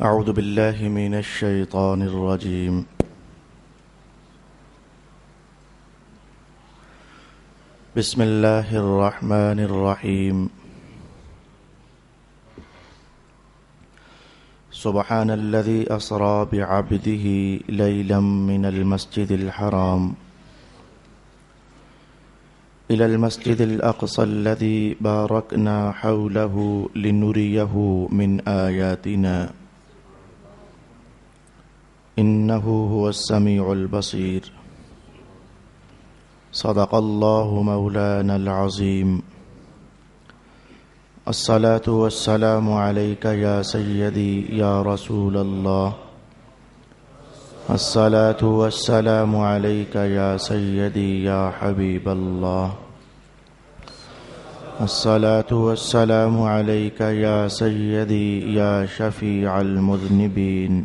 أعوذ بالله من الشيطان الرجيم. بسم الله الرحمن الرحيم. سبحان الذي أسرى بعبده ليلا من المسجد الحرام إلى المسجد الأقصى الذي باركنا حوله لنريه من آياتنا إنه هو السميع البصير. صدق الله مولانا العظيم. الصلاة والسلام عليك يا سيدي يا رسول الله. الصلاة والسلام عليك يا سيدي يا حبيب الله. الصلاة والسلام عليك يا سيدي يا شفيع المذنبين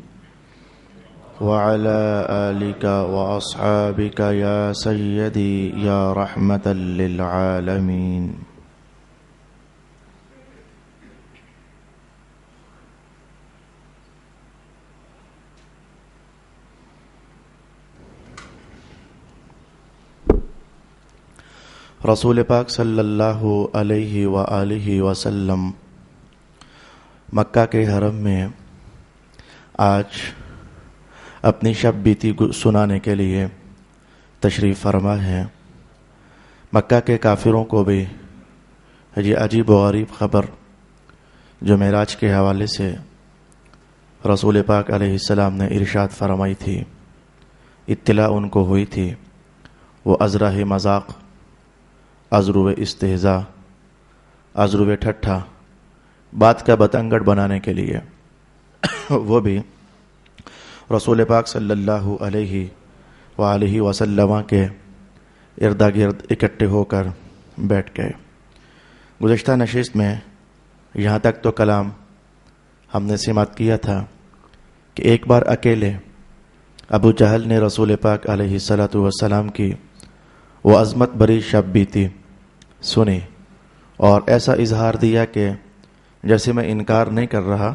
وعلى آلك وأصحابك يا سيدي يا رحمة للعالمين. رسول پاک صلی اللہ علیہ وآلہ وسلم مکہ کے حرم میں آج اپنی شب بیتی سنانے کے لیے تشریف فرما ہے. مکہ کے کافروں کو بھی یہ عجیب و غریب خبر جو معراج کے حوالے سے رسول پاک علیہ السلام نے ارشاد فرمائی تھی، اطلاع ان کو ہوئی تھی، وہ ازرہ مذاق، ازرو استہزاء، ازرو ٹھٹھا، بات کا بتنگڑ بنانے کے لیے وہ بھی رسول پاک صلی اللہ علیہ وآلہ وسلم کے اردا گرد اکٹھے ہو کر بیٹھ گئے. گزشتہ نشست میں یہاں تک تو کلام ہم نے سماعت کیا تھا کہ ایک بار اکیلے ابو جہل نے رسول پاک علیہ السلام کی وہ عظمت بری شب بیتی سنی اور ایسا اظہار دیا کہ جیسے میں انکار نہیں کر رہا،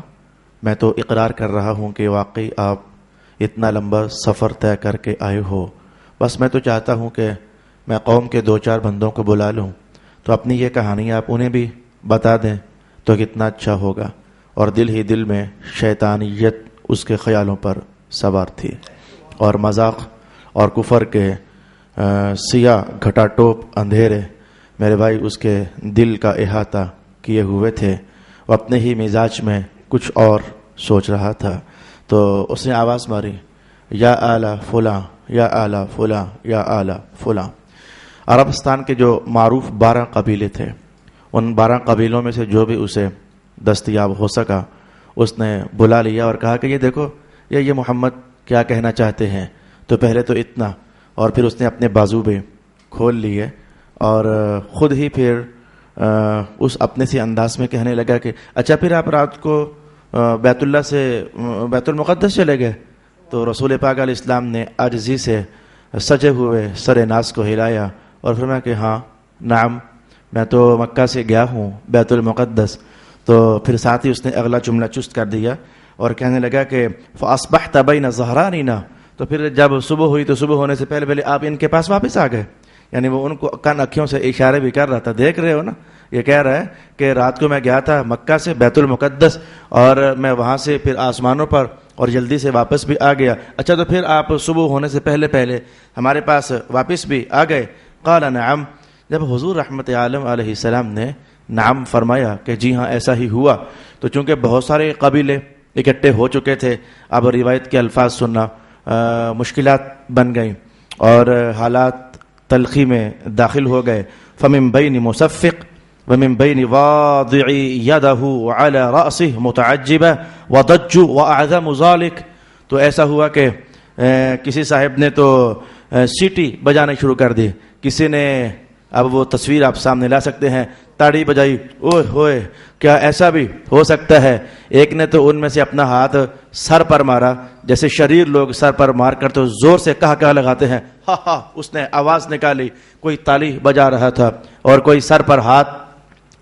میں تو اقرار کر رہا ہوں کہ واقعی آپ اتنا لمبا سفر طے کر کے آئے ہو. بس میں تو چاہتا ہوں کہ میں قوم کے 2-4 بندوں کو بلا لوں تو اپنی یہ کہانی آپ انہیں بھی بتا دیں تو کتنا اچھا ہوگا. اور دل ہی دل میں شیطانیت اس کے خیالوں پر سوار تھی اور مذاق اور کفر کے سیاہ گھٹا ٹوپ اندھیرے میرے بھائی اس کے دل کا احاطہ کیے ہوئے تھے. وہ اپنے ہی مزاج میں کچھ اور سوچ رہا تھا تو اس نے آواز ماری، یا آلا فلاں، یا آلا فلاں، آلا فلاں. عربستان کے جو معروف 12 قبیلے تھے، ان 12 قبیلوں میں سے جو بھی اسے دستیاب ہو سکا اس نے بلا لیا اور کہا کہ یہ دیکھو یہ محمد کیا کہنا چاہتے ہیں. تو پہلے تو اتنا، اور پھر اس نے اپنے بازو بھی کھول لیے اور خود ہی پھر اس اپنے سے انداز میں کہنے لگا کہ اچھا پھر آپ رات کو بیت اللہ سے بیت المقدس چلے گئے. تو رسول پاک علیہ السلام نے عاجزی سے سجے ہوئے سر ناز کو ہلایا اور فرمایا کہ ہاں نعم، میں تو مکہ سے گیا ہوں بیت المقدس. تو پھر ساتھ ہی اس نے اگلا جملہ چست کر دیا اور کہنے لگا کہ فاصبحت بین ظہرانینا. تو پھر جب صبح ہوئی تو صبح ہونے سے پہلے پہلے آپ ان کے پاس واپس آ گئے. یعنی وہ ان کو کن اکھیوں سے اشارے بھی کر رہا تھا، دیکھ رہے ہو نا، یہ کہہ رہا ہے کہ رات کو میں گیا تھا مکہ سے بیت المقدس اور میں وہاں سے پھر آسمانوں پر اور جلدی سے واپس بھی آ گیا. اچھا تو پھر آپ صبح ہونے سے پہلے پہلے ہمارے پاس واپس بھی آ گئے. قال نعم. جب حضور رحمت عالم علیہ السلام نے نعم فرمایا کہ جی ہاں ایسا ہی ہوا، تو چونکہ بہت سارے قبیلے اکٹھے ہو چکے تھے، اب روایت کے الفاظ سننا مشکلات بن گئیں اور حالات تلخی میں داخل ہو گئے. فمن بین مصفق ومن بین واضع یدہ علی رأسہ متعجبہ وضجوا واعظم ذلك. تو ایسا ہوا کہ کسی صاحب نے تو سیٹی بجانا شروع کر دی، کسی نے، اب وہ تصویر آپ سامنے لا سکتے ہیں، تاڑی بجائی، اوہ ہوئے کیا ایسا بھی ہو سکتا ہے. ایک نے تو ان میں سے اپنا ہاتھ سر پر مارا، جیسے شریر لوگ سر پر مار کر تو زور سے کہا لگاتے ہیں، ہا ہا، اس نے آواز نکالی. کوئی تالی بجا رہا تھا اور کوئی سر پر ہاتھ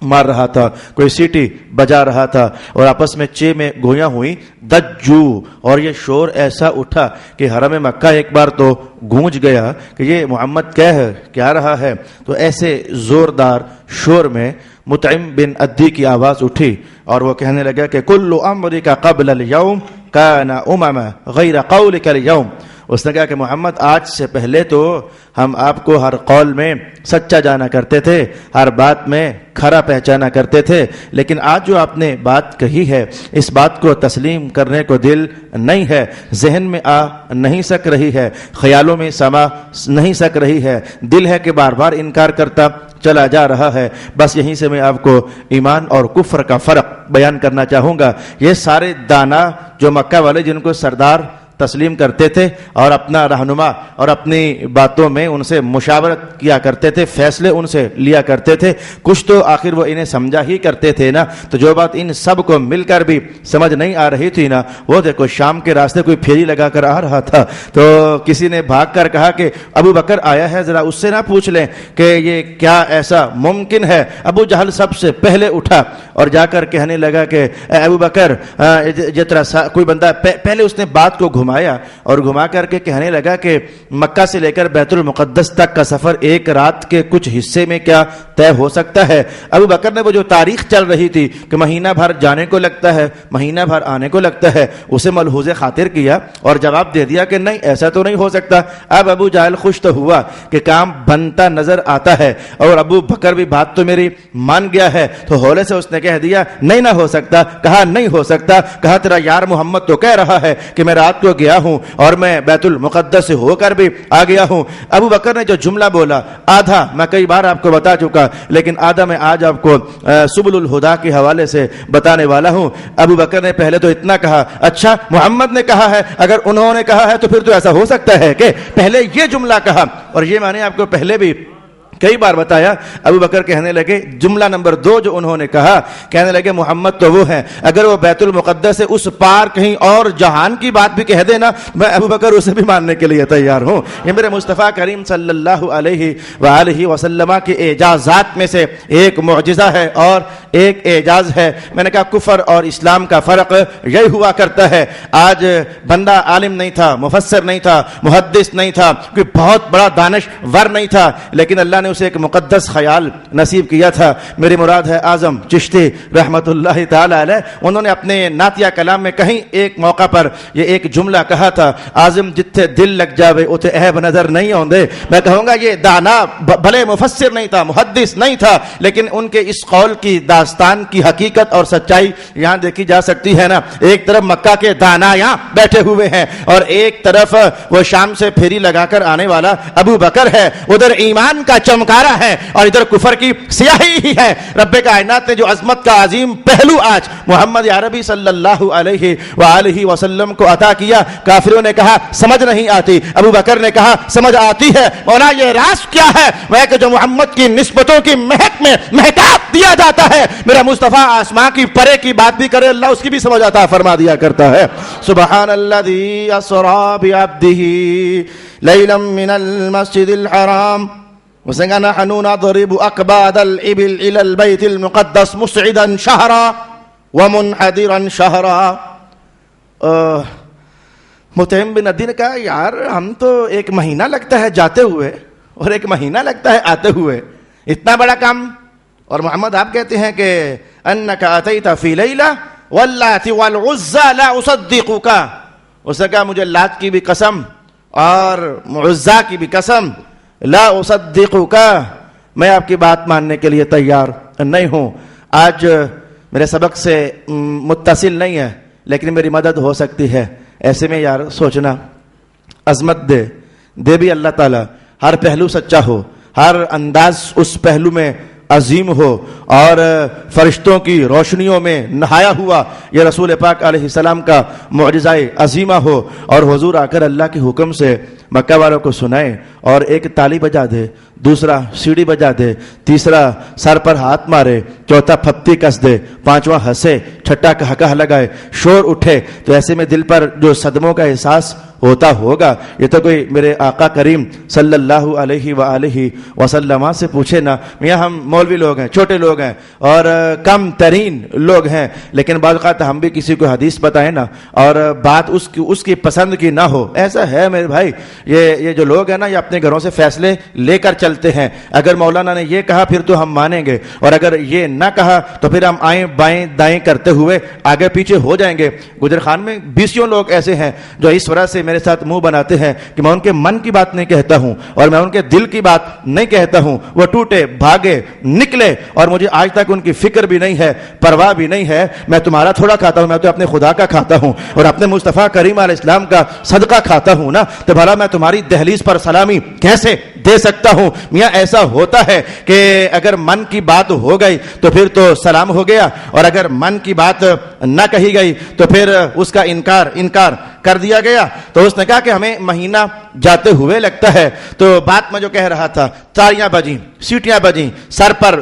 مار رہا تھا، کوئی سیٹی بجا رہا تھا، اور آپس میں چے میں گویاں ہوئیں، دجو، اور یہ شور ایسا اٹھا کہ حرم مکہ ایک بار تو گونج گیا کہ یہ محمد کیا رہا ہے. تو ایسے زوردار شور میں مطعم بن عدی کی آواز اٹھی اور وہ کہنے لگا کہ کل امرک قبل اليوم کان امما غیر قولک اليوم. اس نے کہا کہ محمد آج سے پہلے تو ہم آپ کو ہر قول میں سچا جانا کرتے تھے، ہر بات میں کھرا پہچانا کرتے تھے، لیکن آج جو آپ نے بات کہی ہے اس بات کو تسلیم کرنے کو دل نہیں ہے، ذہن میں آ نہیں سک رہی ہے، خیالوں میں سما نہیں سک رہی ہے، دل ہے کہ بار بار انکار کرتا چلا جا رہا ہے. بس یہیں سے میں آپ کو ایمان اور کفر کا فرق بیان کرنا چاہوں گا. یہ سارے دانا جو مکہ والے جن کو سردار تسلیم کرتے تھے اور اپنا رہنما اور اپنی باتوں میں ان سے مشاورت کیا کرتے تھے، فیصلے ان سے لیا کرتے تھے، کچھ تو آخر وہ انہیں سمجھا ہی کرتے تھے نا. تو جو بات ان سب کو مل کر بھی سمجھ نہیں آ رہی تھی نا، وہ دیکھو شام کے راستے کوئی پھیری لگا کر آ رہا تھا تو کسی نے بھاگ کر کہا کہ ابو بکر آیا ہے، ذرا اس سے نہ پوچھ لیں کہ یہ کیا ایسا ممکن ہے. ابو جہل سب سے پہلے اٹھا اور جا کر کہنے لگا کہ اے ابو بکر، کوئی بندہ پہلے اس نے بات کو اور گھما کر کے کہنے لگا کہ مکہ سے لے کر بیت المقدس تک کا سفر ایک رات کے کچھ حصے میں کیا طے ہو سکتا ہے. ابو بکر نے وہ جو تاریخ چل رہی تھی کہ مہینہ بھر جانے کو لگتا ہے، مہینہ بھر آنے کو لگتا ہے، اسے ملحوظ خاطر کیا اور جواب دے دیا کہ نہیں، ایسا تو نہیں ہو سکتا. اب ابو جہل خوش تو ہوا کہ کام بنتا نظر آتا ہے اور ابو بکر بھی بات تو میری مان گیا ہے، تو ہولے سے اس نے کہہ دیا نہیں نہ ہو سکتا. کہا نہیں ہو سکتا. کہا تیرا یار محمد تو کہہ رہا ہے کہ میں رات کو گیا ہوں اور میں بیت المقدس سے ہو کر بھی آ گیا ہوں. ابو بکر نے جو جملہ بولا آدھا میں کئی بار آپ کو بتا چکا، لیکن آدھا میں آج آپ کو سبل الہدا کے حوالے سے بتانے والا ہوں. ابو بکر نے پہلے تو اتنا کہا، اچھا محمد نے کہا ہے، اگر انہوں نے کہا ہے تو پھر تو ایسا ہو سکتا ہے کہ پہلے یہ جملہ کہا. اور یہ میں نے آپ کو پہلے بھی کئی بار بتایا. ابو بکر کہنے لگے جملہ نمبر 2 جو انہوں نے کہا، کہنے لگے محمد تو وہ ہیں، اگر وہ بیت المقدس سے اس پار کہیں اور جہان کی بات بھی کہہ دینا میں ابو بکر اسے بھی ماننے کے لیے تیار ہوں. یہ میرے مصطفیٰ کریم صلی اللہ علیہ وآلہ وسلم کے اعجازات میں سے ایک معجزہ ہے اور ایک اعجاز ہے. میں نے کہا کفر اور اسلام کا فرق یہی ہوا کرتا ہے. آج بندہ عالم نہیں تھا، مفسر نہیں تھا، محدث نہیں تھا، کوئی بہت بڑا دانشور نہیں تھا، لیکن اللہ نے اسے ایک مقدس خیال نصیب کیا تھا. میری مراد ہے اعظم چشتی رحمت اللہ تعالی علیہ. انہوں نے اپنے نعتیہ کلام میں کہیں ایک موقع پر یہ ایک جملہ کہا تھا، اعظم جتھے دل لگ جاوے اتے عیب نظر نہیں آندے. میں کہوں گا یہ دانا بھلے مفسر نہیں تھا، محدث نہیں تھا، لیکن ان کے اس قول کی داستان کی حقیقت اور سچائی یہاں دیکھی جا سکتی ہے نا. ایک طرف مکہ کے دانا یہاں بیٹھے ہوئے ہیں اور ایک طرف وہ شام سے پھیری لگا کر آنے والا ابو بکر ہے. ادھر ایمان کا چمکارا ہے اور ادھر کفر کی سیاہی ہی ہے. رب کائنات نے جو عظمت کا عظیم پہلو آج محمد عربی صلی اللہ علیہ وآلہ وسلم کو عطا کیا، کافروں نے کہا سمجھ نہیں آتی، ابو بکر نے کہا سمجھ آتی ہے. مولا یہ راز کیا ہے؟ وہ کہ جو محمد کی نسبتوں کی مہک میں مہتاب دیا جاتا ہے، میرا مصطفیٰ آسمان کی پرے کی بات بھی کرے اللہ اس کی بھی سمجھ آتا فرما دیا کرتا ہے. سبحان الذی اسری بعبدہ لیلا من المسجد الحرام نحن نضرب اکباد الابل الى البیت المقدس مسعدا شہرا ومنحدرا شہرا. مطعم بن عدی نے کہا یار ہم تو ایک مہینہ لگتا ہے جاتے ہوئے اور ایک مہینہ لگتا ہے آتے ہوئے، اتنا بڑا کام. اور محمد آپ کہتے ہیں کہ انک اتیت فی لیلہ واللات والعزى لا اصدقک. اس نے کہا مجھے لات کی بھی قسم اور عزا کی بھی قسم، لا اصدقک، میں آپ کی بات ماننے کے لیے تیار نہیں ہوں. آج میرے سبق سے متصل نہیں ہے لیکن میری مدد ہو سکتی ہے. ایسے میں یار سوچنا عظمت دے بھی اللہ تعالیٰ، ہر پہلو سچا ہو، ہر انداز اس پہلو میں عظیم ہو اور فرشتوں کی روشنیوں میں نہایا ہوا یہ رسول پاک علیہ السلام کا معجزہ عظیمہ ہو اور حضور آ کر اللہ کے حکم سے مکہ والوں کو سنائے اور ایک تالی بجا دے, دوسرا سیڑھی بجا دے, تیسرا سر پر ہاتھ مارے, چوتھا پھپتی کس دے, پانچواں ہنسے, چھٹا کہکہ لگائے, شور اٹھے, تو ایسے میں دل پر جو صدموں کا احساس ہوتا ہوگا. یہ تو کوئی میرے آقا کریم صلی اللہ علیہ وآلہ وسلم سے پوچھے نا. میاں ہم مولوی لوگ ہیں, چھوٹے لوگ ہیں اور کم ترین لوگ ہیں, لیکن بعض اوقات ہم بھی کسی کو حدیث بتائیں نا اور بات اس کی پسند کی نہ ہو. ایسا ہے میرے بھائی, یہ جو لوگ ہیں نا یہ اپنے گھروں سے فیصلے لے کر چلتے ہیں. اگر مولانا نے یہ کہا پھر تو ہم مانیں گے, اور اگر یہ نہ کہا تو پھر ہم آئیں بائیں دائیں کرتے ہوئے آگے پیچھے ہو جائیں گے. گجر خان میں 20 لوگ ایسے ہیں جو اس وجہ سے میرے ساتھ منہ بناتے ہیں کہ میں ان کے من کی بات نہیں کہتا ہوں اور میں ان کے دل کی بات نہیں کہتا ہوں. وہ ٹوٹے بھاگے نکلے اور مجھے آج تک ان کی فکر بھی نہیں ہے, پرواہ بھی نہیں ہے. میں تمہارا تھوڑا کھاتا ہوں, میں تو اپنے خدا کا کھاتا ہوں اور اپنے مصطفیٰ کریم علیہ السلام کا صدقہ کھاتا ہوں نا, تو بھلا میں تمہاری دہلیز پر سلامی کیسے دے سکتا ہوں. میاں ایسا ہوتا ہے کہ اگر من کی بات ہو گئی تو پھر تو سلام ہو گیا, اور اگر من کی بات نہ کہی گئی تو پھر اس کا انکار کر دیا گیا. تو اس نے کہا کہ ہمیں مہینہ جاتے ہوئے لگتا ہے. تو بات میں جو کہہ رہا تھا, تالیاں بجیں, سیٹیاں بجیں, سر پر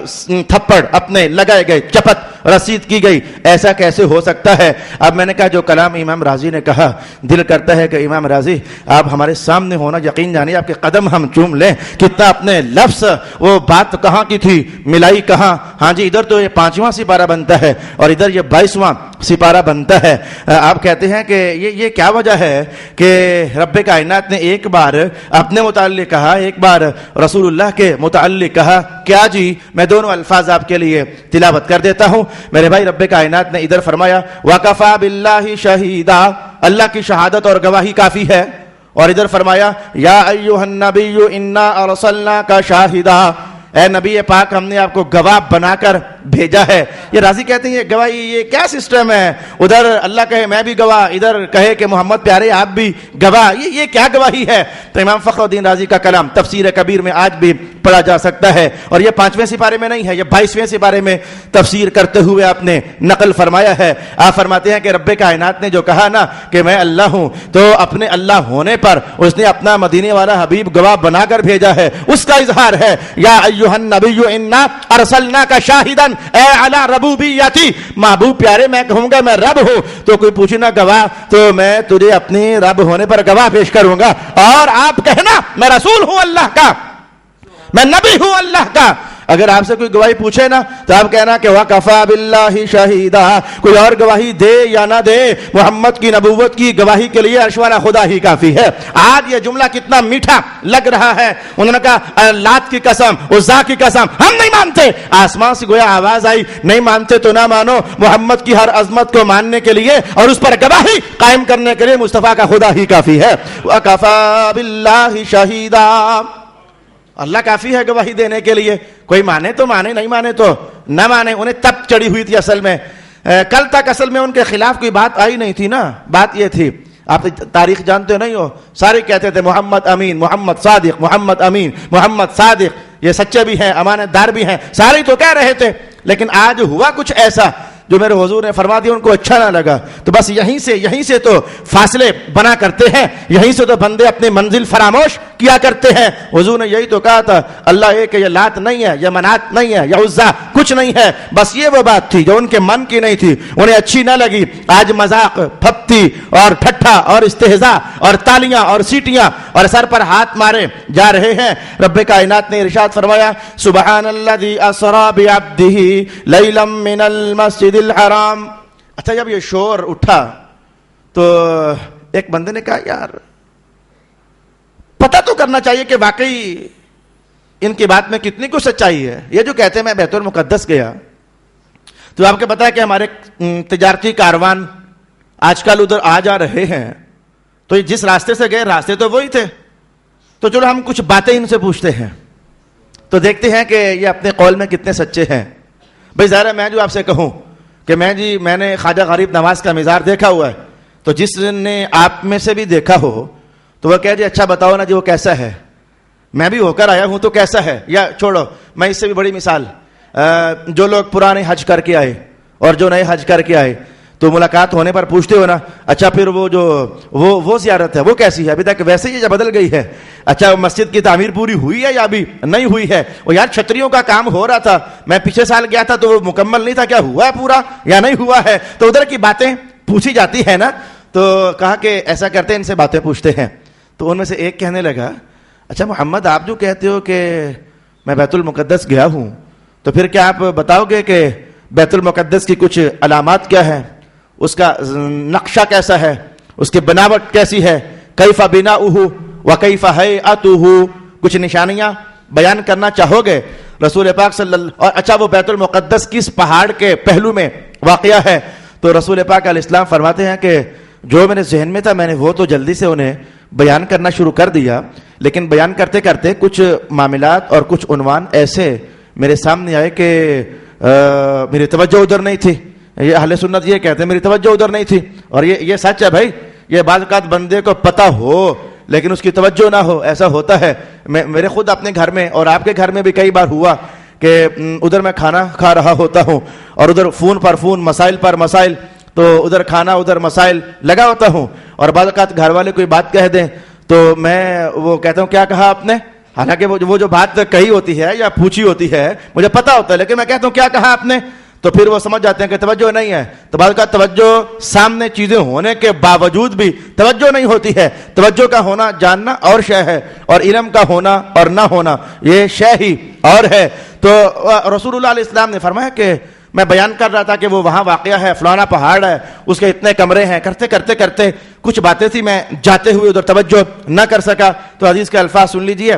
تھپڑ اپنے لگائے گئے, چپت رسید کی گئی. ایسا کیسے ہو سکتا ہے؟ اب میں نے کہا جو کلام امام راضی نے کہا, دل کرتا ہے کہ امام راضی آپ ہمارے سامنے ہونا, یقین جانیے آپ کے قدم ہم چوم لیں. کتنا اپنے لفظ, وہ بات کہاں کی تھی, ملائی کہاں. ہاں جی, ادھر تو یہ 5واں سپارہ بنتا ہے اور ادھر یہ 22واں سپارہ بنتا ہے. آپ کہتے ہیں کہ یہ کیا وجہ ہے کہ رب کائنات نے ایک بار اپنے متعلق کہا, ایک بار رسول اللہ کے متعلق کہا. کیا جی, میں دونوں الفاظ آپ کے لیے تلاوت کر دیتا ہوں. میرے بھائی, رب کائنات نے ادھر فرمایا وَكَفَى بِاللَّهِ شَهِيدًا, اللہ کی شہادت اور گواہی کافی ہے. اور ادھر فرمایا یا ایھا النبی انا ارسلناک شاہدا, اے نبی پاک ہم نے آپ کو گواہ بنا کر بھیجا ہے. یہ راضی کہتے ہیں یہ گواہی, یہ کیا سسٹم ہے؟ ادھر اللہ کہے میں بھی گواہ, ادھر کہے کہ محمد پیارے آپ بھی گواہ. یہ کیا گواہی ہے؟ تو امام فخر الدین رازی کا کلام تفسیر کبیر میں آج بھی پڑھا جا سکتا ہے, اور یہ 5ویں سپارے میں نہیں ہے, یہ 22ویں سپارے میں تفسیر کرتے ہوئے آپ نے نقل فرمایا ہے. آپ فرماتے ہیں کہ رب کائنات نے جو کہا نا کہ میں اللہ ہوں, تو اپنے اللہ ہونے پر اس نے اپنا مدینے والا حبیب گواہ بنا کر بھیجا ہے. اس کا اظہار ہے یا ایھا النبی انا ارسلناک شاہدا اے علی ربوبیتی, محبوب پیارے میں کہوں گا میں رب ہوں تو کوئی پوچھے نا گواہ, تو میں تجھے اپنی رب ہونے پر گواہ پیش کروں گا. اور آپ کہنا میں رسول ہوں اللہ کا, میں نبی ہوں اللہ کا. اگر آپ سے کوئی گواہی پوچھے نا تو آپ کہنا کہ وَكَفَى بِاللَّهِ شَهِيدًا, کوئی اور گواہی دے یا نہ دے, محمد کی نبوت کی گواہی کے لیے عرش والا خدا ہی کافی ہے. آج یہ جملہ کتنا میٹھا لگ رہا ہے. انہوں نے کہا لات کی قسم, عزا کی قسم, ہم نہیں مانتے. آسمان سے گویا آواز آئی, نہیں مانتے تو نہ مانو, محمد کی ہر عظمت کو ماننے کے لیے اور اس پر گواہی قائم کرنے کے لیے مصطفیٰ کا خدا ہی کافی ہے. وَكَفَى بِاللَّهِ شَهِيدًا, اللہ کافی ہے گواہی دینے کے لیے. کوئی مانے تو مانے, نہیں مانے تو نہ مانے. انہیں تب چڑی ہوئی تھی اصل میں, کل تک اصل میں ان کے خلاف کوئی بات آئی نہیں تھی نا. بات یہ تھی, آپ تاریخ جانتے نہیں ہو, سارے کہتے تھے محمد امین, محمد صادق, محمد امین, محمد صادق, یہ سچے بھی ہیں, امانت دار بھی ہیں, سارے تو کہہ رہے تھے. لیکن آج ہوا کچھ ایسا جو میرے حضور نے فرما دیا, ان کو اچھا نہ لگا, تو بس یہیں سے تو فاصلے بنا کرتے ہیں, یہیں سے تو بندے اپنی منزل فراموش کیا کرتے ہیں. حضور نے یہی تو کہا تھا اللہ ایک ہے, یہ لات نہیں ہے, یہ منات نہیں ہے, یہ عزا کچھ نہیں ہے. بس یہ وہ بات تھی جو ان کے من کی نہیں تھی, انہیں اچھی نہ لگی. آج مذاق, پھپتی اور ٹھٹھا اور استہزاء اور تالیاں اور سیٹیاں اور سر پر ہاتھ مارے جا رہے ہیں. رب کائنات نے ارشاد فرمایا سبحان الذی اسری بعبدہ لیلا من المسجد الحرام. اچھا, جب یہ شور اٹھا تو ایک بندے نے کہا یار پتہ تو کرنا چاہیے کہ واقعی ان کی بات میں کتنی کچھ سچائی ہے. یہ جو کہتے ہیں میں بیت المقدس گیا, تو آپ کو پتا ہے کہ ہمارے تجارتی کاروان آج کل ادھر آ جا رہے ہیں, تو جس راستے سے گئے راستے تو وہی تھے, تو چلو ہم کچھ باتیں ان سے پوچھتے ہیں تو دیکھتے ہیں کہ یہ اپنے قول میں کتنے سچے ہیں. بھائی ظاہر ہے میں جو آپ سے کہوں کہ میں نے خواجہ غریب نواز کا مزار دیکھا ہوا ہے, تو جس نے آپ میں سے بھی دیکھا ہو تو وہ کہہ جی اچھا بتاؤ نا جی وہ کیسا ہے, میں بھی ہو کر آیا ہوں تو کیسا ہے. یا چھوڑو, میں اس سے بھی بڑی مثال, جو لوگ پرانے حج کر کے آئے اور جو نئے حج کر کے آئے, تو ملاقات ہونے پر پوچھتے ہو نا اچھا پھر وہ جو وہ زیارت ہے وہ کیسی ہے, ابھی تک ویسے ہی یا بدل گئی ہے؟ اچھا مسجد کی تعمیر پوری ہوئی ہے یا ابھی نہیں ہوئی ہے؟ وہ یار چھتریوں کا کام ہو رہا تھا, میں پچھلے سال گیا تھا تو وہ مکمل نہیں تھا, کیا ہوا ہے پورا یا نہیں ہوا ہے؟ تو ادھر کی باتیں پوچھی جاتی ہے نا. تو کہا کہ ایسا کرتے ان سے باتیں پوچھتے ہیں. تو ان میں سے ایک کہنے لگا اچھا محمد آپ جو کہتے ہو کہ میں بیت المقدس گیا ہوں, تو پھر کیا آپ بتاؤ گے کہ بیت المقدس کی کچھ علامات کیا ہے, اس کا نقشہ کیسا ہے, اس کی بناوٹ کیسی ہے, کیف بناؤہ وکیف ہیئتہ, کچھ نشانیاں بیان کرنا چاہو گے رسول پاک صلی اللہ. اور اچھا وہ بیت المقدس کس پہاڑ کے پہلو میں واقعہ ہے؟ تو رسول پاک علیہ السلام فرماتے ہیں کہ جو میرے ذہن میں تھا میں نے وہ تو جلدی سے انہیں بیان کرنا شروع کر دیا, لیکن بیان کرتے کرتے کچھ معاملات اور کچھ عنوان ایسے میرے سامنے آئے کہ میری توجہ ادھر نہیں تھی. یہ اہل سنت یہ کہتے ہیں میری توجہ ادھر نہیں تھی, اور یہ سچ ہے بھائی. یہ بعض اوقات بندے کو پتہ ہو لیکن اس کی توجہ نہ ہو, ایسا ہوتا ہے. میرے خود اپنے گھر میں اور آپ کے گھر میں بھی کئی بار ہوا کہ ادھر میں کھانا کھا رہا ہوتا ہوں اور ادھر فون پر فون, مسائل پر مسائل, تو ادھر کھانا ادھر مسائل لگا ہوتا ہوں. اور بعض اوقات گھر والے کوئی بات کہہ دیں تو میں وہ کہتا ہوں کیا کہا آپ نے, حالانکہ وہ جو بات کہی ہوتی ہے یا پوچھی ہوتی ہے مجھے پتا ہوتا ہے, لیکن میں کہتا ہوں کیا کہا آپ نے, تو پھر وہ سمجھ جاتے ہیں کہ توجہ نہیں ہے. تو بعض کا توجہ سامنے چیزیں ہونے کے باوجود بھی توجہ نہیں ہوتی ہے. توجہ کا ہونا جاننا اور شے ہے, اور علم کا ہونا اور نہ ہونا یہ شے ہی اور ہے. تو رسول اللہ علیہ السلام نے فرمایا کہ میں بیان کر رہا تھا کہ وہ وہاں واقعہ ہے, فلانا پہاڑ ہے, اس کے اتنے کمرے ہیں, کرتے کرتے کچھ باتیں تھی میں جاتے ہوئے ادھر توجہ نہ کر سکا. تو حدیث کے الفاظ سن لیجئے.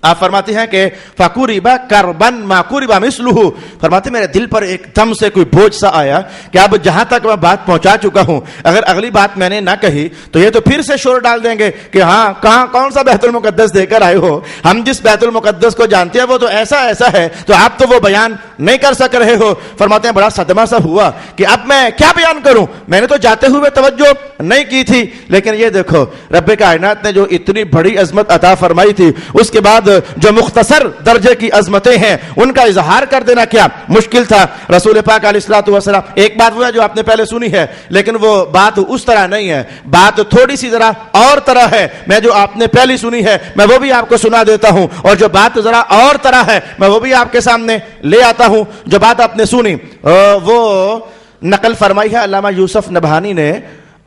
آپ فرماتے ہیں کہ فَقُرِبَ كَرْبًا مَا قُرِبَ مِثْلُهُ, فرماتے میرے دل پر ایک دم سے کوئی بوجھ سا آیا کہ اب جہاں تک میں بات پہنچا چکا ہوں, اگر اگلی بات میں نے نہ کہی تو یہ تو پھر سے شور ڈال دیں گے کہ ہاں کہاں کون سا بیت المقدس دے کر آئے ہو, ہم جس بیت المقدس کو جانتے ہیں وہ تو ایسا ہے, تو آپ تو وہ بیان نہیں کر سک رہے ہو. فرماتے ہیں بڑا صدمہ سا ہوا کہ اب میں کیا بیان کروں, میں نے تو جاتے ہوئے توجہ نہیں کی تھی, لیکن یہ دیکھو رب کائنات نے جو اتنی بڑی عظمت عطا فرمائی تھی, اس کے بعد جو مختصر درجے کی عظمتیں ہیں ان کا اظہار کر دینا کیا مشکل تھا. رسول پاک علیہ الصلوۃ والسلام, ایک بات وہ ہے جو آپ نے پہلے سنی ہے, لیکن وہ بات اس طرح نہیں ہے, بات تھوڑی سی ذرا اور طرح ہے. میں جو آپ نے پہلی سنی ہے میں وہ بھی آپ کو سنا دیتا ہوں, اور جو بات ذرا اور طرح ہے میں وہ بھی آپ کے سامنے لے آتا ہوں. جو بات آپ نے سنی وہ نقل فرمائی ہے علامہ یوسف نبہانی نے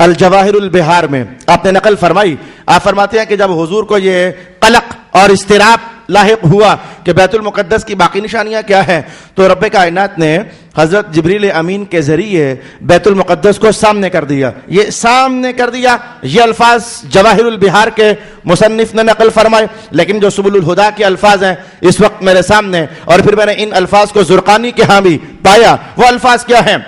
الجواہر البہار میں, آپ نے نقل فرمائی. آپ فرماتے ہیں کہ جب حضور کو یہ قلق اور اضطراب لاحق ہوا کہ بیت المقدس کی باقی نشانیاں کیا ہیں, تو رب کائنات نے حضرت جبریل امین کے ذریعے بیت المقدس کو سامنے کر دیا. یہ سامنے کر دیا, یہ الفاظ جواہر البہار کے مصنف نے نقل فرمائے, لیکن جو سبل الہدا کے الفاظ ہیں اس وقت میرے سامنے, اور پھر میں نے ان الفاظ کو زرقانی کے ہاں بھی پایا. وہ الفاظ کیا ہیں؟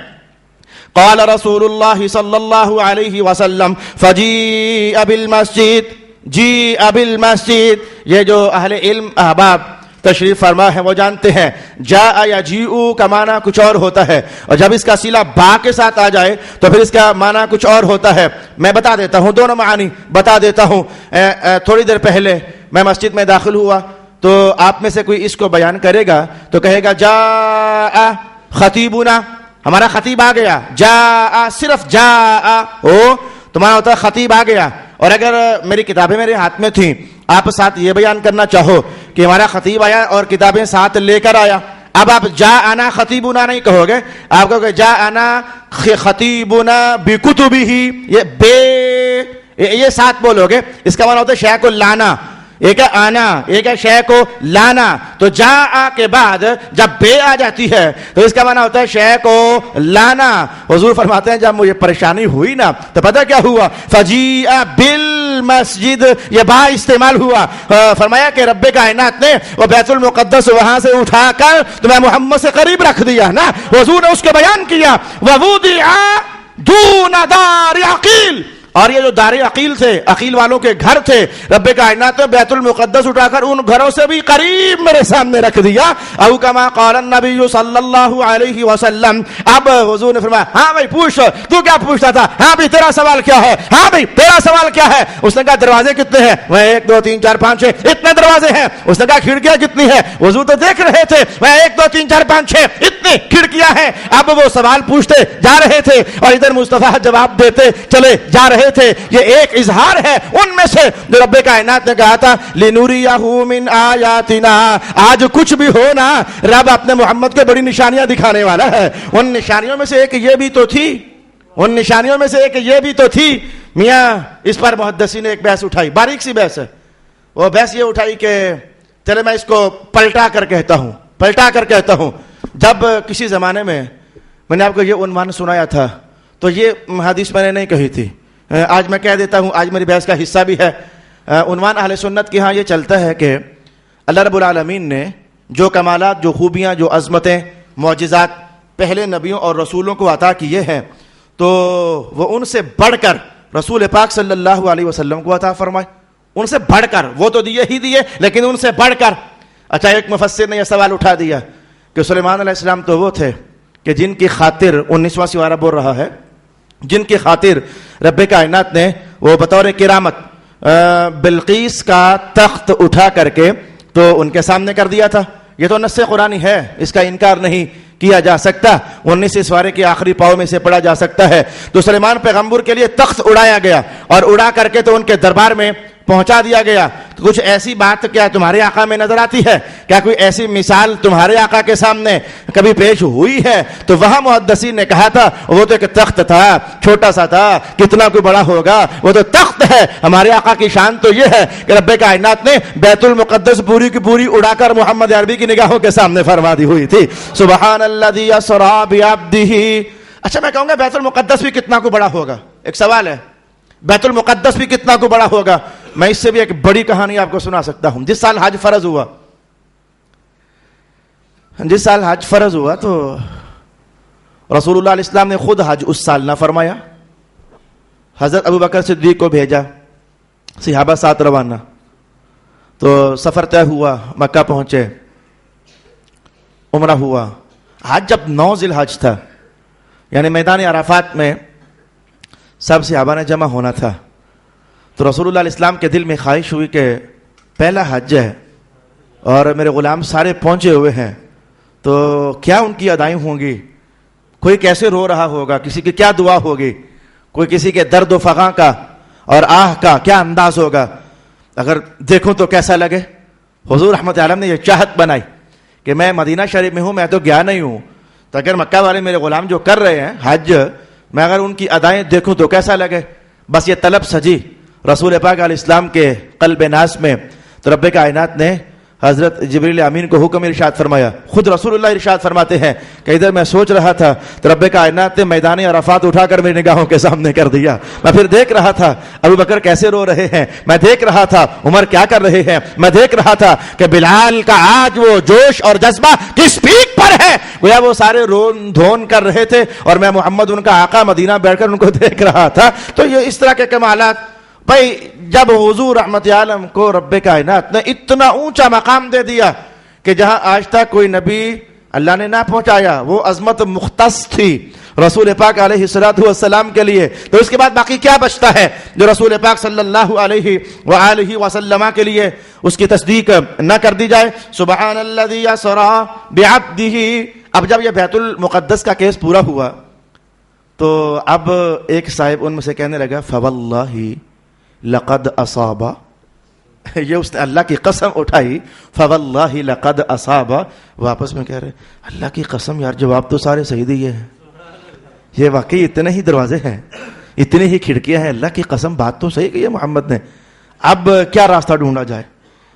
قال رسول اللہ صلی اللہ علیہ وسلم فجیء بالمسجد, جی ابل مسجد. یہ جو اہل علم احباب تشریف فرما ہے وہ جانتے ہیں جاء یا جیء کا معنی کچھ اور ہوتا ہے, اور جب اس کا صلہ با کے ساتھ آ جائے تو پھر اس کا معنی کچھ اور ہوتا ہے. میں بتا دیتا ہوں, دونوں معانی بتا دیتا ہوں. تھوڑی دیر پہلے میں مسجد میں داخل ہوا تو آپ میں سے کوئی اس کو بیان کرے گا تو کہے گا جاء خطیبنا, ہمارا خطیب آ گیا. جاء صرف جاء ہو تمہارا ہوتا ہے خطیب آ گیا. اور اگر میری کتابیں میرے ہاتھ میں تھیں, آپ ساتھ یہ بیان کرنا چاہو کہ ہمارا خطیب آیا اور کتابیں ساتھ لے کر آیا, اب آپ جاءنا خطیبنا نہیں کہو گے, آپ کہو گے جاءنا خطیبنا بکتبہ, یہ بے یہ ساتھ بولو گے. اس کا معنی ہوتا ہے شے کو لانا, ایک ہے آنا, ایک ہے شے کو لانا. تو جاء کے بعد جب بے آ جاتی ہے تو اس کا معنی ہوتا ہے شے کو لانا. حضور فرماتے ہیں جب مجھے پریشانی ہوئی نا تو پتہ کیا ہوا, فجیء بالمسجد, یہ با استعمال ہوا. فرمایا کہ رب کائنات نے وہ بیت المقدس وہاں سے اٹھا کر تمہیں محمد سے قریب رکھ دیا نا. حضور نے اس کو بیان کیا وَوُضِعَ دُونَ دَارِ عَقِیلٍ, اور یہ جو دار عقیل تھے، عقیل والوں کے گھر تھے، رب کائنات نے بیت المقدس اٹھا کر ان گھروں سے بھی قریب میرے سامنے رکھ دیا. او کما قال النبی صلی اللہ علیہ وسلم. اب حضور نے فرمایا ہاں بھائی پوچھ، تو کیا پوچھتا تھا؟ ہاں بھائی تیرا سوال کیا ہے؟ ہاں بھائی تیرا سوال کیا ہے؟ اس نے کہا دروازے کتنے ہیں؟ وہ 1 2 3 4 5 6 اتنے دروازے ہیں. اس نے کہا کھڑکیاں کتنی ہیں؟ حضور تو دیکھ رہے تھے. وہ 1 2 3 4 5 6 اتنے کھڑکیاں ہیں. اب وہ سوال پوچھتے جا رہے تھے اور ادھر مصطفیٰ جواب دیتے چلے جا رہے تھے. یہ ایک اظہار ہے ان میں سے جو رب کائنات نے کہا تھا لِنُرِيَهُ مِنْ آيَاتِنَا. آج کچھ بھی ہو نا، رب اپنے محمد کے بڑی نشانیاں دکھانے والا ہے. ان نشانیوں میں سے ایک یہ بھی تو تھی، ان نشانیوں میں سے ایک یہ بھی تو تھی. میاں اس پر محدثین نے ایک بحث اٹھائی، باریک سی بحث ہے. وہ بحث یہ اٹھائی کہ چلے میں اس کو پلٹا کر کہتا ہوں. جب کسی زمانے میں نے آپ کو یہ عنوان سنایا تھا تو یہ حدیث میں نے نہیں کہی تھی، آج میں کہہ دیتا ہوں، آج میری بحث کا حصہ بھی ہے. عنوان اہل سنت کے ہاں یہ چلتا ہے کہ اللہ رب العالمین نے جو کمالات، جو خوبیاں، جو عظمتیں، معجزات پہلے نبیوں اور رسولوں کو عطا کیے ہیں تو وہ ان سے بڑھ کر رسول پاک صلی اللہ علیہ وسلم کو عطا فرمائے. ان سے بڑھ کر، وہ تو دیے ہی دیے لیکن ان سے بڑھ کر. اچھا ایک مفسر نے یہ سوال اٹھا دیا کہ سلیمان علیہ السلام تو وہ تھے کہ جن کی خاطر 19واں سوارہ بول رہا ہے، جن کی خاطر رب کائنات نے وہ بطور کرامت بلقیس کا تخت اٹھا کر کے تو ان کے سامنے کر دیا تھا. یہ تو نص قرآنی ہے، اس کا انکار نہیں کیا جا سکتا. 19 سوارے کے آخری پاؤں میں سے پڑھا جا سکتا ہے. تو سلیمان پیغمبر کے لیے تخت اڑایا گیا اور اڑا کر کے تو ان کے دربار میں پہنچا دیا گیا. تو کچھ ایسی بات کیا تمہارے آقا میں نظر آتی ہے؟ کیا کوئی ایسی مثال تمہارے آقا کے سامنے کبھی پیش ہوئی ہے؟ تو وہاں محدثین نے کہا تھا وہ تو ایک تخت تھا، چھوٹا سا تھا، کتنا کوئی بڑا ہوگا، وہ تو تخت ہے. ہمارے آقا کی شان تو یہ ہے کہ رب کائنات نے بیت المقدس پوری کی پوری اڑا کر محمد عربی کی نگاہوں کے سامنے فرما دی ہوئی تھی. سبحان الذی اسری بعبدہ. اچھا میں کہوں گا بیت المقدس بھی کتنا کو بڑا ہوگا؟ ایک سوال ہے، بیت المقدس بھی کتنا کو بڑا ہوگا؟ میں اس سے بھی ایک بڑی کہانی آپ کو سنا سکتا ہوں. جس سال حج فرض ہوا تو رسول اللہ علیہ السلام نے خود حج اس سال نہ فرمایا. حضرت ابو بکر صدیق کو بھیجا، صحابہ ساتھ روانہ. تو سفر طے ہوا، مکہ پہنچے، عمرہ ہوا. حج جب 9 ذی الحج تھا، یعنی میدان عرفات میں سب صحابہ نے جمع ہونا تھا. تو رسول اللہ علیہ السلام کے دل میں خواہش ہوئی کہ پہلا حج ہے اور میرے غلام سارے پہنچے ہوئے ہیں تو کیا ان کی ادائیں ہوں گی؟ کوئی کیسے رو رہا ہوگا، کسی کی کیا دعا ہوگی، کوئی کسی کے درد و فغاں کا اور آہ کا کیا انداز ہوگا، اگر دیکھوں تو کیسا لگے. حضور رحمت عالم نے یہ چاہت بنائی کہ میں مدینہ شریف میں ہوں، میں تو گیا نہیں ہوں، تو اگر مکہ والے میرے غلام جو کر رہے ہیں حج، میں اگر ان کی ادائیں دیکھوں تو کیسا لگے. بس یہ طلب سجی رسول پاک علیہ السلام کے قلب ناس میں. تو رب کائنات نے حضرت جبریل امین کو حکم ارشاد فرمایا. خود رسول اللہ ارشاد فرماتے ہیں کہ ادھر میں سوچ رہا تھا تو رب کائنات نے میدان عرفات اٹھا کر میری نگاہوں کے سامنے کر دیا. میں پھر دیکھ رہا تھا ابو بکر کیسے رو رہے ہیں، میں دیکھ رہا تھا عمر کیا کر رہے ہیں، میں دیکھ رہا تھا کہ بلال کا آج وہ جوش اور جذبہ کس پیک پر ہے. گویا وہ سارے رون دھون کر رہے تھے اور میں محمد ان کا آقا مدینہ بیٹھ کر ان کو دیکھ رہا تھا. تو یہ اس طرح کے کمالات. بھائی جب حضور رحمت عالم کو رب کائنات نے اتنا اونچا مقام دے دیا کہ جہاں آج تک کوئی نبی اللہ نے نہ پہنچایا، وہ عظمت مختص تھی رسول پاک علیہ السلام کے لیے. تو اس کے بعد باقی کیا بچتا ہے جو رسول پاک صلی اللہ علیہ وآلہ وسلم کے لیے اس کی تصدیق نہ کر دی جائے. سبحان الذی اسری بعبدہ. اب جب یہ بیت المقدس کا کیس پورا ہوا تو اب ایک صاحب ان میں سے کہنے لگا فواللہ لقد اصاب. یہ اس نے اللہ کی قسم اٹھائی، فواللہ لقد اصاب. واپس میں کہہ رہے اللہ کی قسم یار جواب تو سارے صحیح دیے ہیں، یہ واقعی اتنے ہی دروازے ہیں، اتنی ہی کھڑکیاں ہیں، اللہ کی قسم بات تو صحیح کی ہے محمد نے. اب کیا راستہ ڈھونڈا جائے؟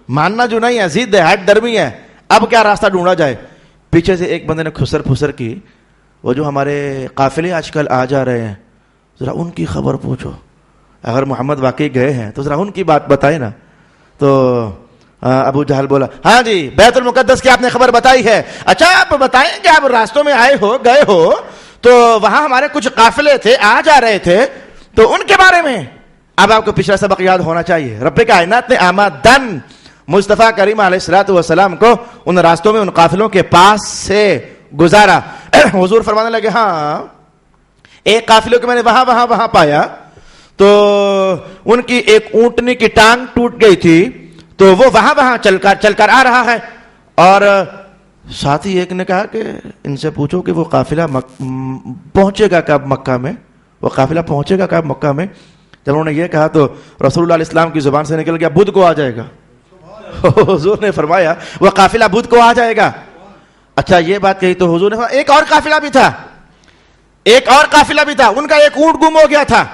ماننا جو نہیں ہے، ضد ہے، ہٹ درمی ہے. اب کیا راستہ ڈھونڈا جائے؟ پیچھے سے ایک بندے نے خسر پھسر کی، وہ جو ہمارے قافلے آج کل آ جا رہے ہیں ذرا ان کی خبر پوچھو، اگر محمد واقعی گئے ہیں تو ذرا ان کی بات بتائے نا. تو ابو جہل بولا ہاں جی بیت المقدس کی آپ نے خبر بتائی ہے. اچھا آپ بتائیں کہ آپ راستوں میں آئے ہو، گئے ہو تو وہاں ہمارے کچھ قافلے تھے، آ جا رہے تھے، تو ان کے بارے میں اب آپ کو پچھلا سبق یاد ہونا چاہیے. رب کائنات نے آمدن مصطفیٰ کریم علیہ الصلوۃ والسلام کو ان راستوں میں ان قافلوں کے پاس سے گزارا. حضور فرمانے لگے ہاں ایک قافلے کو میں نے وہاں پایا تو ان کی ایک اونٹنی کی ٹانگ ٹوٹ گئی تھی تو وہ وہاں چل کر آ رہا ہے. اور ساتھی ایک نے کہا کہ ان سے پوچھو کہ وہ قافلہ پہنچے گا کب مکہ میں, وہ قافلہ پہنچے گا کب مکہ میں. جب انہوں نے یہ کہا تو رسول اللہ علیہ السلام کی زبان سے نکل گیا بدھ کو آ جائے گا. حضور نے فرمایا وہ قافلہ بدھ کو آ جائے گا. اچھا یہ بات کہی تو حضور نے فرمایا ایک اور قافلہ بھی تھا, ان کا ایک اونٹ گم ہو گیا تھا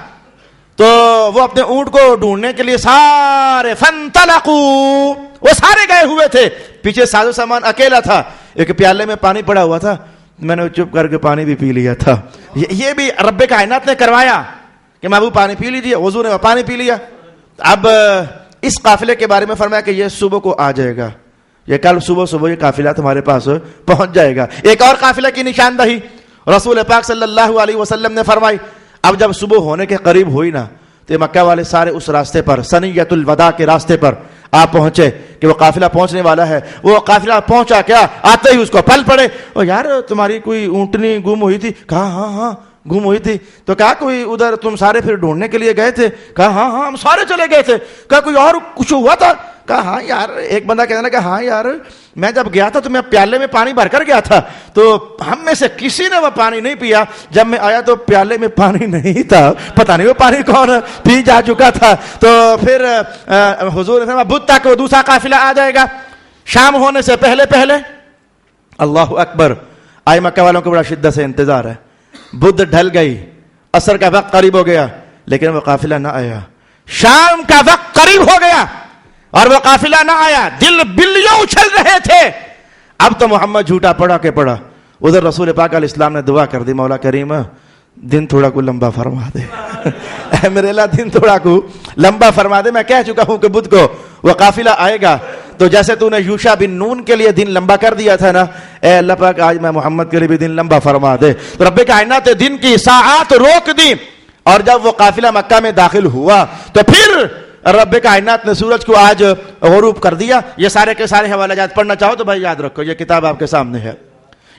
تو وہ اپنے اونٹ کو ڈھونڈنے کے لیے سارے فانطلقوا وہ سارے گئے ہوئے تھے, پیچھے ساز و سامان اکیلا تھا. ایک پیالے میں پانی پڑا ہوا تھا, میں نے چپ کر کے پانی بھی پی لیا تھا. یہ بھی رب کائنات نے کروایا کہ محبوب پانی پی لیجیے. حضور نے پانی پی لیا. اب اس قافلے کے بارے میں فرمایا کہ یہ صبح کو آ جائے گا, یہ کل صبح یہ قافلہ تمہارے پاس پہنچ جائے گا. ایک اور قافلہ کی نشاندہی رسول پاک صلی اللہ علیہ وسلم نے فرمائی. اب جب صبح ہونے کے قریب ہوئی نا تو مکہ والے سارے اس راستے پر سنیت الوداع کے راستے پر آپ پہنچے کہ وہ قافلہ پہنچنے والا ہے. وہ قافلہ پہنچا, کیا آتے ہی اس کو پل پڑے, او یار تمہاری کوئی اونٹنی گم ہوئی تھی. کہا ہاں گم ہوئی تھی. تو کہا کوئی ادھر تم سارے پھر ڈھونڈنے کے لیے گئے تھے. کہا ہاں ہم سارے چلے گئے تھے. کہا کوئی اور کچھ ہوا تھا. کہا ہاں یار, ایک بندہ کہنے لگا ہاں یار میں جب گیا تھا تو میں پیالے میں پانی بھر کر گیا تھا تو ہم میں سے کسی نے وہ پانی نہیں پیا. جب میں آیا تو پیالے میں پانی نہیں تھا, پتہ نہیں وہ پانی کون پی جا چکا تھا. تو پھر حضور نے فرمایا بدھ تک وہ دوسرا قافلہ آ جائے گا شام ہونے سے پہلے. اللہ اکبر. آئے مکہ والوں کو بڑا شدت سے انتظار ہے. بدھ ڈھل گئی, عصر کا وقت قریب ہو گیا لیکن وہ قافلہ نہ آیا. شام کا وقت قریب ہو گیا اور وہ قافلہ نہ آیا. دل بلیوں اچھل رہے تھے. اب تو محمد جھوٹا پڑا کہ پڑا. ادھر رسول پاک علیہ السلام نے دعا کر دی, مولا کریم دن تھوڑا کو لمبا فرما دے. اے میرے اللہ دن تھوڑا کو لمبا فرما دے. میں کہہ چکا ہوں کہ بدھ کو وہ قافلہ آئے گا تو جیسے تو نے یوشع بن نون کے لیے دن لمبا کر دیا تھا نا, اے اللہ پاک آج میں محمد کے لیے بھی دن لمبا فرما دے. تو رب کائنات نے دن کی ساعات روک دی اور جب وہ قافلہ مکہ میں داخل ہوا تو پھر رب کائنات نے سورج کو آج غروب کر دیا. یہ سارے کے سارے حوالہ جات پڑھنا چاہو تو بھائی یاد رکھو, یہ کتاب آپ کے سامنے ہے.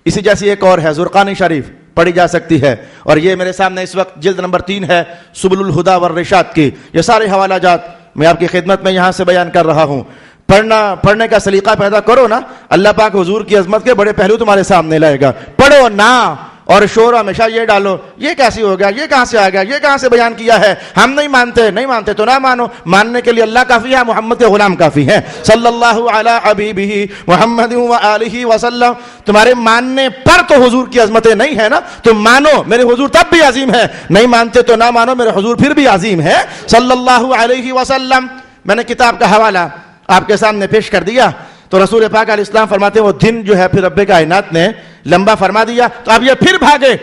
اسی جیسی ایک اور ہے زرقانی شریف, پڑھی جا سکتی ہے. اور یہ میرے سامنے اس وقت جلد نمبر 3 ہے سبل الہدیٰ والرشاد کی. یہ سارے حوالہ جات میں آپ کی خدمت میں یہاں سے بیان کر رہا ہوں. پڑھنے کا سلیقہ پیدا کرو نا, اللہ پاک حضور کی عظمت کے بڑے پہلو تمہارے سامنے لائے گا. پڑھو نا اور شور ہمیشہ یہ ڈالو یہ کیسی ہو گیا, یہ کہاں سے آ گیا, یہ کہاں سے بیان کیا ہے, ہم نہیں مانتے تو نہ مانو. ماننے کے لیے اللہ کافی ہے, محمد کے غلام کافی ہیں صلی اللہ علی حبیبہ محمد و آلہ وسلم. تمہارے ماننے پر تو حضور کی عظمتیں نہیں ہے نا, تم مانو میرے حضور تب بھی عظیم ہے, نہیں مانتے تو نہ مانو میرے حضور پھر بھی عظیم ہے صلی اللہ علیہ وسلم. میں نے کتاب کا حوالہ آپ کے سامنے پیش کر دیا تو رسول پاک علیہ السلام فرماتے ہیں وہ دن جو ہے پھر رب کائنات نے لمبا فرما دیا. تو اب یہ پھر بھاگے,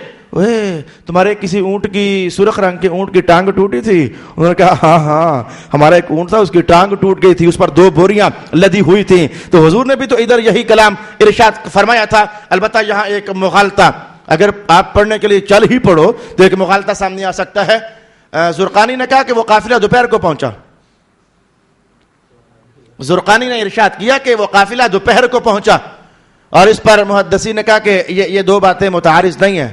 تمہارے کسی اونٹ کی سرخ رنگ کے اونٹ کی ٹانگ ٹوٹی تھی. انہوں نے کہا ہاں ہمارا ایک اونٹ تھا اس کی ٹانگ ٹوٹ گئی تھی, اس پر 2 بوریاں لدی ہوئی تھیں. تو حضور نے بھی تو ادھر یہی کلام ارشاد فرمایا تھا. البتہ یہاں ایک مغالطہ, اگر آپ پڑھنے کے لیے چل ہی پڑھو تو ایک مغالطہ سامنے آ سکتا ہے. زرقانی نے کہا کہ وہ قافلہ دوپہر کو پہنچا. زرقانی نے ارشاد کیا کہ وہ قافلہ دوپہر کو پہنچا اور اس پر محدثین نے کہا کہ یہ 2 باتیں متعارض نہیں ہیں,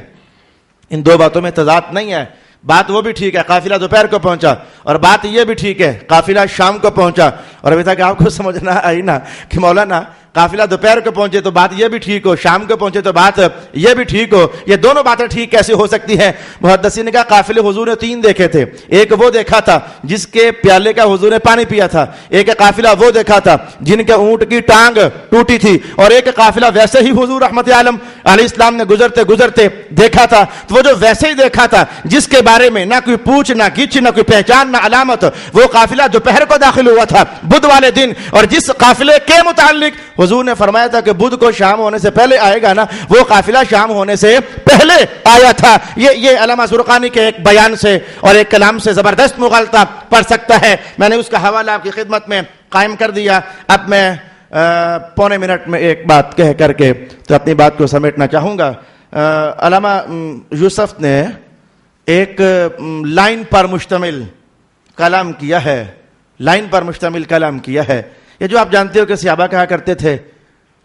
ان 2 باتوں میں تضاد نہیں ہے. بات وہ بھی ٹھیک ہے قافلہ دوپہر کو پہنچا, اور بات یہ بھی ٹھیک ہے قافلہ شام کو پہنچا. اور ابھی تک آپ کو سمجھنا آئی نا کہ مولانا قافلہ دوپہر کو پہنچے تو بات یہ بھی ٹھیک ہو, شام کو پہنچے تو بات یہ بھی ٹھیک ہو. یہ دونوں باتیں ٹھیک کیسے ہو سکتی ہیں؟ محدثین نے کہا قافلے حضور نے 3 دیکھے تھے. ایک وہ دیکھا تھا جس کے پیالے کا حضور نے پانی پیا تھا, ایک قافلہ وہ دیکھا تھا جن کے اونٹ کی ٹانگ ٹوٹی تھی, اور ایک قافلہ ویسے ہی حضور رحمت عالم علیہ السلام نے گزرتے دیکھا تھا. تو وہ جو ویسے ہی دیکھا تھا جس کے بارے میں نہ کوئی پوچھ نہ گچھ نہ کوئی پہچان نہ علامت, وہ قافلہ دوپہر کو داخل ہوا تھا بدھ والے دن. اور جس قافلے کے متعلق حضور نے فرمایا تھا کہ بدھ کو شام ہونے سے پہلے آئے گا نا, وہ قافلہ شام ہونے سے پہلے آیا تھا. یہ علامہ زرقانی کے ایک بیان سے اور ایک کلام سے زبردست مغالطہ پڑ سکتا ہے. میں نے اس کا حوالہ آپ کی خدمت میں قائم کر دیا. اب میں پونے منٹ میں ایک بات کہہ کر کے تو اپنی بات کو سمیٹنا چاہوں گا. علامہ یوسف نے ایک لائن پر مشتمل کلام کیا ہے، لائن پر مشتمل کلام کیا ہے. یہ جو آپ جانتے ہو کہ صحابہ کہا کرتے تھے،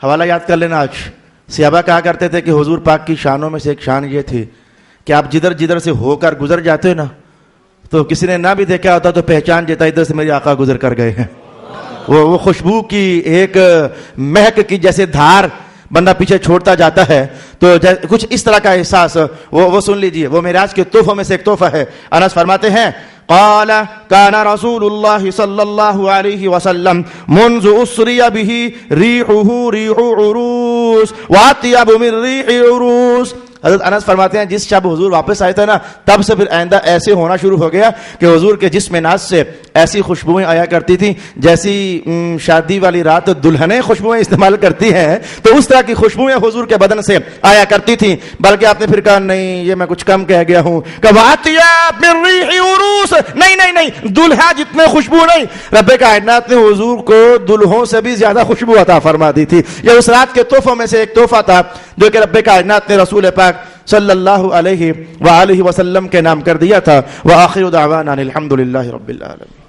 حوالہ یاد کر لینا آج، صحابہ کہا کرتے تھے کہ حضور پاک کی شانوں میں سے ایک شان یہ تھی کہ آپ جدھر جدھر سے ہو کر گزر جاتے ہو نا، تو کسی نے نہ بھی دیکھا ہوتا تو پہچان جاتا ادھر سے میرے آقا گزر کر گئے ہیں. وہ خوشبو کی ایک مہک کی جیسے دھار بندہ پیچھے چھوڑتا جاتا ہے، تو کچھ اس طرح کا احساس وہ سن لیجئے. وہ معراج کے تحفوں میں سے ایک تحفہ ہے. انس فرماتے ہیں قال كان رسول الله صلى الله عليه وسلم منذ أسري به ريحه ريح عروس وأطيب من ريح عروس. حضرت انس فرماتے ہیں جس شب حضور واپس آئے تھے نا، تب سے پھر آئندہ ایسے ہونا شروع ہو گیا کہ حضور کے جسم ناز سے ایسی خوشبوئیں آیا کرتی تھیں جیسی شادی والی رات دلہنیں خوشبوئیں استعمال کرتی ہیں، تو اس طرح کی خوشبوئیں حضور کے بدن سے آیا کرتی تھیں. بلکہ آپ نے پھر کہا نہیں یہ میں کچھ کم کہہ گیا ہوں، کہ وَأَطْيَبُ مِن رِّيحِ عُرُوس، نہیں دلہا جتنے خوشبو نہیں. رب کائنات نے حضور کو دلہوں سے بھی زیادہ خوشبو عطا فرما دی تھی. یہ اس رات کے تحفوں میں سے ایک تحفہ تھا جو کہ رب کائنات نے رسول پاک صلی اللہ علیہ وآلہ وسلم کے نام کر دیا تھا. وآخر دعوانا الحمد للہ رب العالمین.